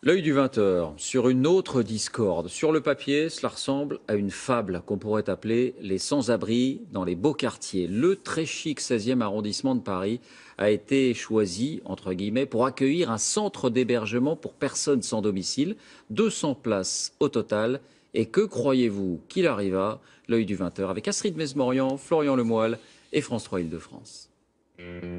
L'œil du 20h, sur une autre discorde. Sur le papier, cela ressemble à une fable qu'on pourrait appeler les sans-abri dans les beaux quartiers. Le très chic 16e arrondissement de Paris a été choisi, entre guillemets, pour accueillir un centre d'hébergement pour personnes sans domicile. 200 places au total. Et que croyez-vous qu'il arriva? L'œil du 20h avec Astrid Mesmorian, Florian Lemoyle et France 3 Île-de-France.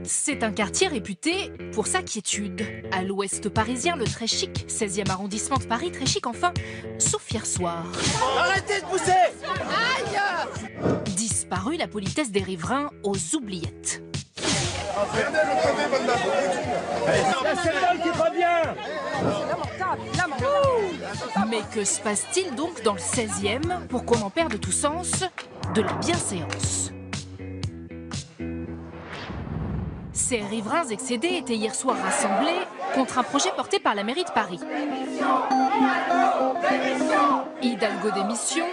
C'est un quartier réputé pour sa quiétude. À l'ouest parisien, le très chic 16e arrondissement de Paris, très chic enfin, sauf hier soir. Arrêtez de pousser! Aïe! Disparu la politesse des riverains aux oubliettes. Mais que se passe-t-il donc dans le 16e pour qu'on en perde tout sens de la bienséance? Ces riverains excédés étaient hier soir rassemblés contre un projet porté par la mairie de Paris. Hidalgo démission,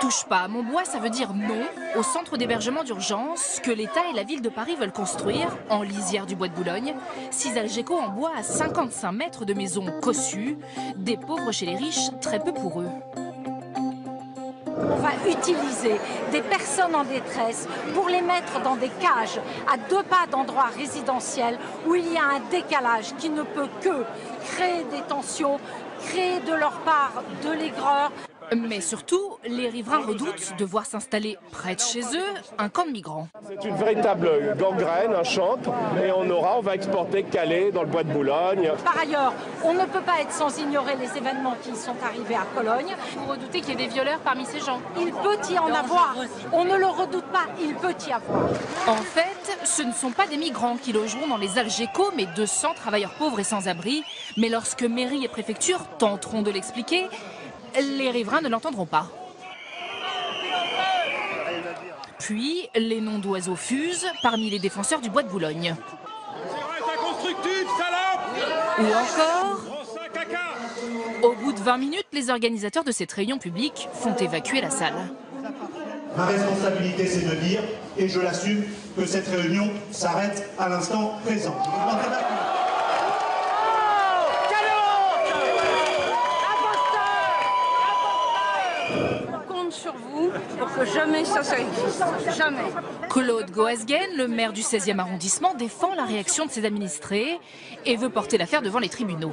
touche pas à mon bois, ça veut dire non au centre d'hébergement d'urgence que l'État et la ville de Paris veulent construire en lisière du bois de Boulogne. 6 Algeco en bois à 55 mètres de maisons cossues, des pauvres chez les riches, très peu pour eux. On va utiliser des personnes en détresse pour les mettre dans des cages à 2 pas d'endroits résidentiels où il y a un décalage qui ne peut que créer des tensions, créer de leur part de l'aigreur. Mais surtout, les riverains redoutent de voir s'installer près de chez eux un camp de migrants. C'est une véritable gangrène, un chantre, et on va exporter Calais dans le bois de Boulogne. Par ailleurs, on ne peut pas être sans ignorer les événements qui sont arrivés à Cologne. Vous redoutez qu'il y ait des violeurs parmi ces gens? Il peut y en avoir. On ne le redoute pas, il peut y avoir. En fait, ce ne sont pas des migrants qui logeront dans les Algeco, mais 200 travailleurs pauvres et sans-abri. Mais lorsque mairie et préfecture tenteront de l'expliquer, les riverains ne l'entendront pas. Puis, les noms d'oiseaux fusent parmi les défenseurs du bois de Boulogne. Ou encore, au bout de 20 minutes, les organisateurs de cette réunion publique font évacuer la salle. Ma responsabilité, c'est de dire, et je l'assume, que cette réunion s'arrête à l'instant présent. Sur vous pour que jamais ça existe. Jamais. Claude Goasguen, le maire du 16e arrondissement, défend la réaction de ses administrés et veut porter l'affaire devant les tribunaux.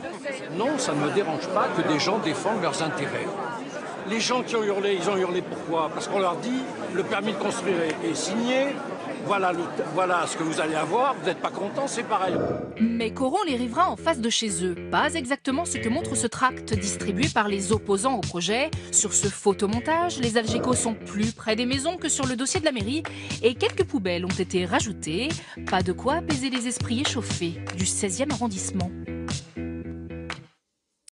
Non, ça ne me dérange pas que des gens défendent leurs intérêts. Les gens qui ont hurlé, ils ont hurlé pourquoi? Parce qu'on leur dit le permis de construire est signé, voilà ce que vous allez avoir, vous n'êtes pas content, c'est pareil. Mais qu'auront les riverains en face de chez eux? Pas exactement ce que montre ce tract distribué par les opposants au projet. Sur ce photomontage, les Algeco sont plus près des maisons que sur le dossier de la mairie et quelques poubelles ont été rajoutées. Pas de quoi apaiser les esprits échauffés du 16e arrondissement.